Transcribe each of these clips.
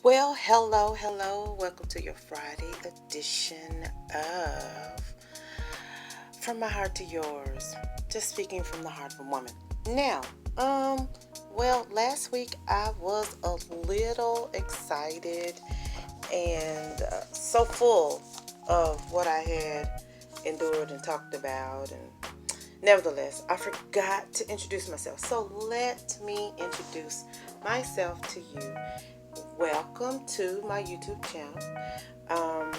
Well, hello. Welcome to your Friday edition of From My Heart to Yours. Just speaking from the heart of a woman. Now, last week I was a little excited and so full of what I had endured and talked about, and nevertheless, I forgot to introduce myself. So let me introduce myself to you. Welcome to my YouTube channel. Um,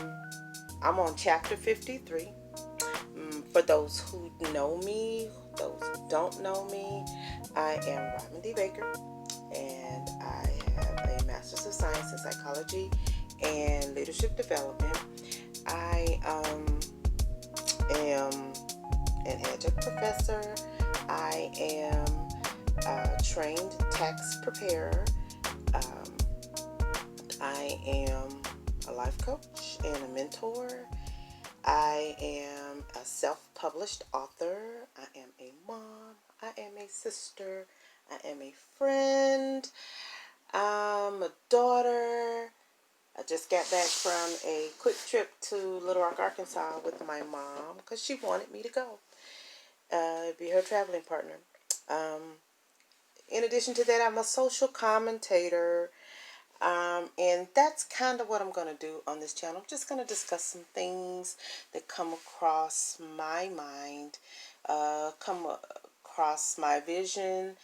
I'm on chapter 53. For those who know me, those who don't know me, I am Robin D. Baker, and I have a Master's of Science in Psychology and Leadership Development. I am an adjunct professor. I am a trained tax preparer. I am a life coach and a mentor. I am a self-published author. I am a mom. I am a sister. I am a friend. I'm a daughter. I just got back from a quick trip to Little Rock, Arkansas with my mom because she wanted me to go. Be her traveling partner. In addition to that, I'm a social commentator. And that's kind of what I'm going to do on this channel. I'm just going to discuss some things that come across my mind, come across my vision,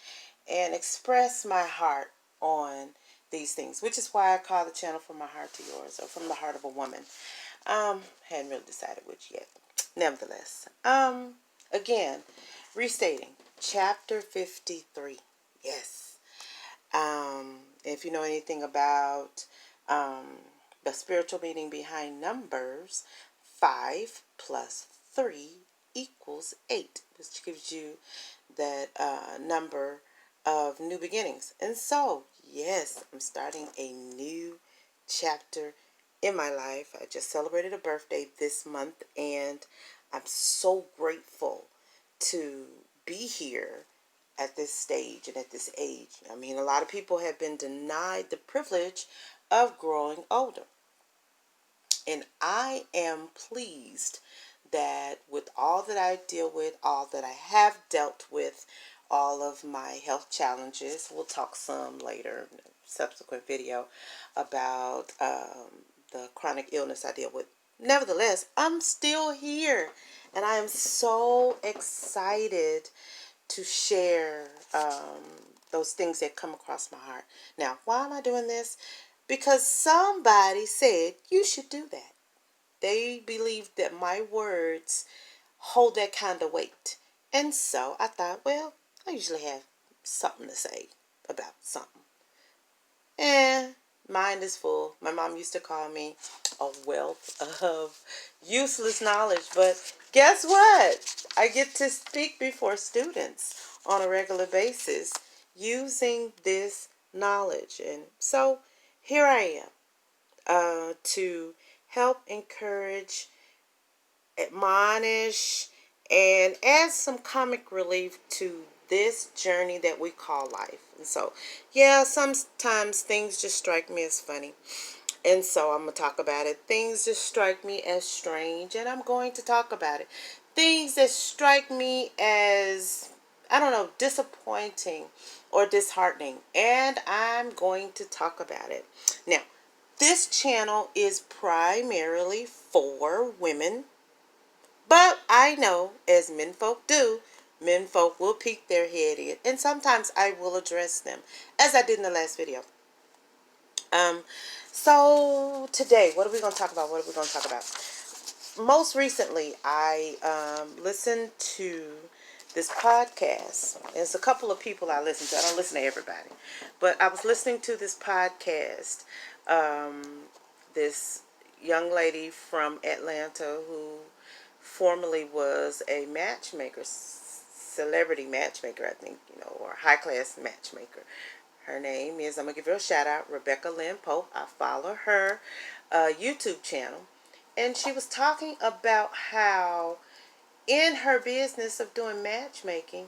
and express my heart on these things, which is why I call the channel From My Heart to Yours, or From the Heart of a Woman. Hadn't really decided which yet. Nevertheless, again, restating, chapter 53. Yes. If you know anything about the spiritual meaning behind numbers, 5 plus 3 equals 8, which gives you that number of new beginnings. And so, yes, I'm starting a new chapter in my life. I just celebrated a birthday this month, and I'm so grateful to be here at this stage and at this age. I mean, a lot of people have been denied the privilege of growing older. And I am pleased that with all that I deal with, all that I have dealt with, all of my health challenges, we'll talk some later in a subsequent video about the chronic illness I deal with. Nevertheless, I'm still here, and I am so excited to share those things that come across my heart. Now, why am I doing this? Because somebody said you should do that. They believe that my words hold that kind of weight. And so I thought, well, I usually have something to say about something. And mind is full. My mom used to call me a wealth of useless knowledge. But guess what? I get to speak before students on a regular basis using this knowledge. And so here I am to help encourage, admonish, and add some comic relief to this journey that we call life. And so, yeah, sometimes things just strike me as funny. And so I'm going to talk about it. Things just strike me as strange, and I'm going to talk about it. Things that strike me as, I don't know, disappointing or disheartening, and I'm going to talk about it. Now, this channel is primarily for women, but I know, as menfolk do, menfolk will peek their head in, and sometimes I will address them, as I did in the last video. So today, what are we going to talk about? Most recently, I listened to this podcast. It's a couple of people I listen to. I don't listen to everybody, but I was listening to this podcast. This young lady from Atlanta who formerly was a matchmaker, celebrity matchmaker, I think, or high class matchmaker. Her name is, I'm going to give her a shout out, Rebecca Lynn Pope. I follow her YouTube channel. And she was talking about how in her business of doing matchmaking,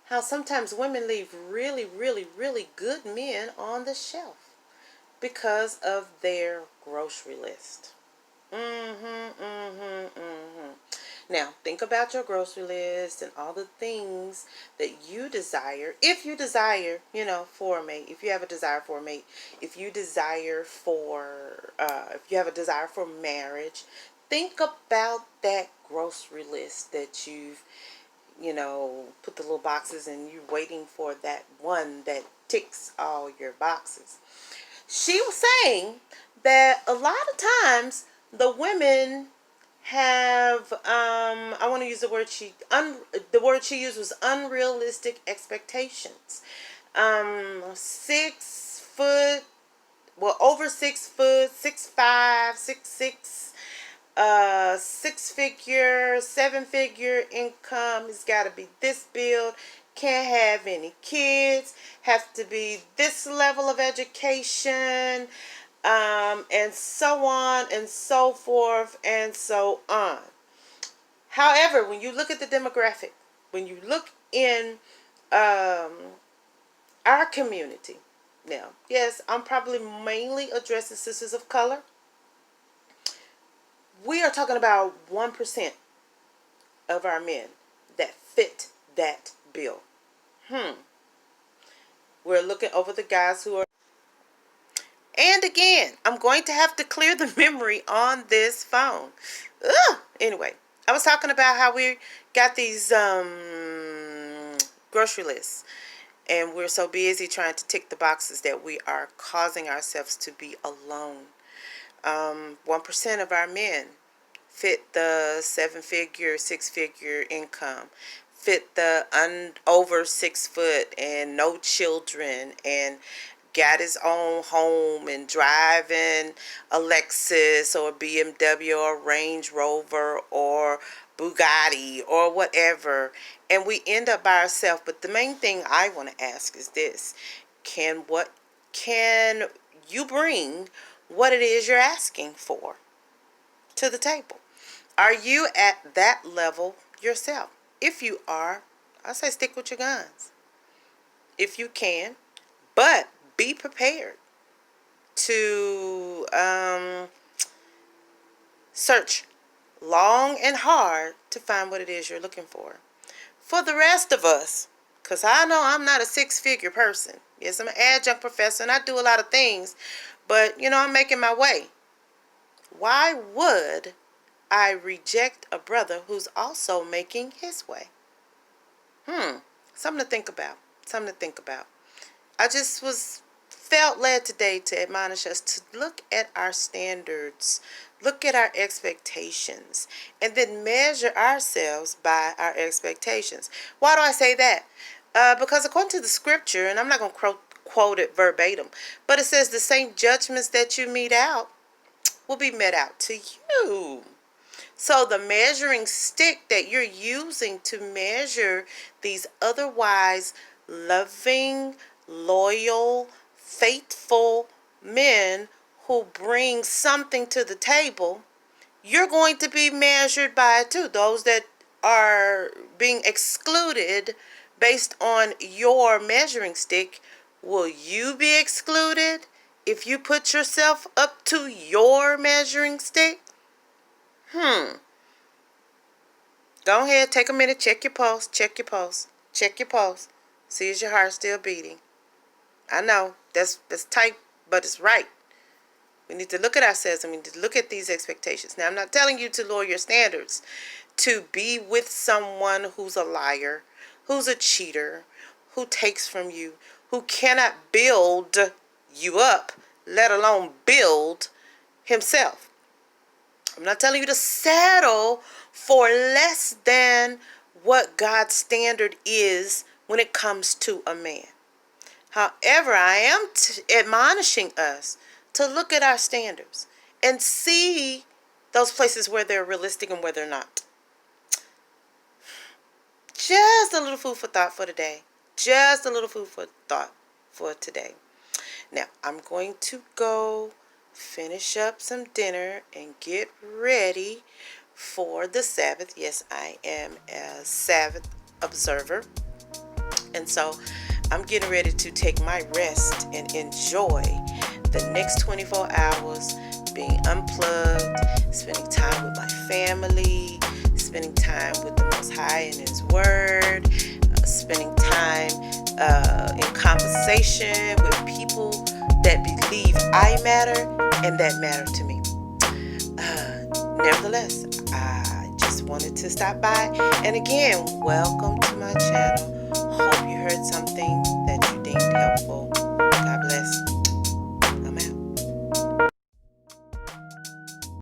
how sometimes women leave really, really, really good men on the shelf. because of their grocery list. Now, think about your grocery list and all the things that you desire. If you desire, for a mate, if you have a desire for a mate, if you desire if you have a desire for marriage, think about that grocery list that you've, put the little boxes and you're waiting for that one that ticks all your boxes. She was saying that a lot of times the women have I want to use the word the word she used was unrealistic expectations. 6 foot, well, over 6 foot, 6'5", 6'6", 6-figure, 7-figure income. It's got to be this build. Can't have any kids. Have to be this level of education. And so on and so forth and so on. However, when you look at the demographic, when you look in our community, now, yes, I'm probably mainly addressing sisters of color. We are talking about 1% of our men that fit that bill. We're looking over the guys who are. And again, I'm going to have to clear the memory on this phone. Anyway, I was talking about how we got these grocery lists. And we're so busy trying to tick the boxes that we are causing ourselves to be alone. 1% of our men fit the 7-figure, 6-figure income, fit the over 6 foot and no children, and got his own home and driving a Lexus or a BMW or a Range Rover or Bugatti or whatever, and we end up by ourselves. But the main thing I want to ask is this: can you bring what it is you're asking for to the table? Are you at that level yourself? If you are, I say stick with your guns if you can, but be prepared to search long and hard to find what it is you're looking for. For the rest of us, because I know I'm not a 6-figure person. Yes, I'm an adjunct professor and I do a lot of things, but I'm making my way. Why would I reject a brother who's also making his way? Something to think about. I just felt led today to admonish us to look at our standards, look at our expectations, and then measure ourselves by our expectations. Why do I say that? Because according to the scripture, and I'm not going to quote it verbatim, but it says the same judgments that you mete out will be met out to you. So the measuring stick that you're using to measure these otherwise loving, loyal, faithful men who bring something to the table, you're going to be measured by it too. Those that are being excluded based on your measuring stick, will you be excluded if you put yourself up to your measuring stick? Go ahead, take a minute, check your pulse. See, is your heart still beating? I know, that's tight, but it's right. We need to look at ourselves and we need to look at these expectations. Now, I'm not telling you to lower your standards to be with someone who's a liar, who's a cheater, who takes from you, who cannot build you up, let alone build himself. I'm not telling you to settle for less than what God's standard is when it comes to a man. However, I am admonishing us to look at our standards and see those places where they're realistic and where they're not. Just a little food for thought for today. Now, I'm going to go finish up some dinner and get ready for the Sabbath. Yes, I am a Sabbath observer. And so I'm getting ready to take my rest and enjoy the next 24 hours being unplugged, spending time with my family, spending time with the Most High and His Word, spending time in conversation with people that believe I matter and that matter to me. Nevertheless, I just wanted to stop by. And again, welcome to my channel. Hope you heard something that you deemed helpful. God bless.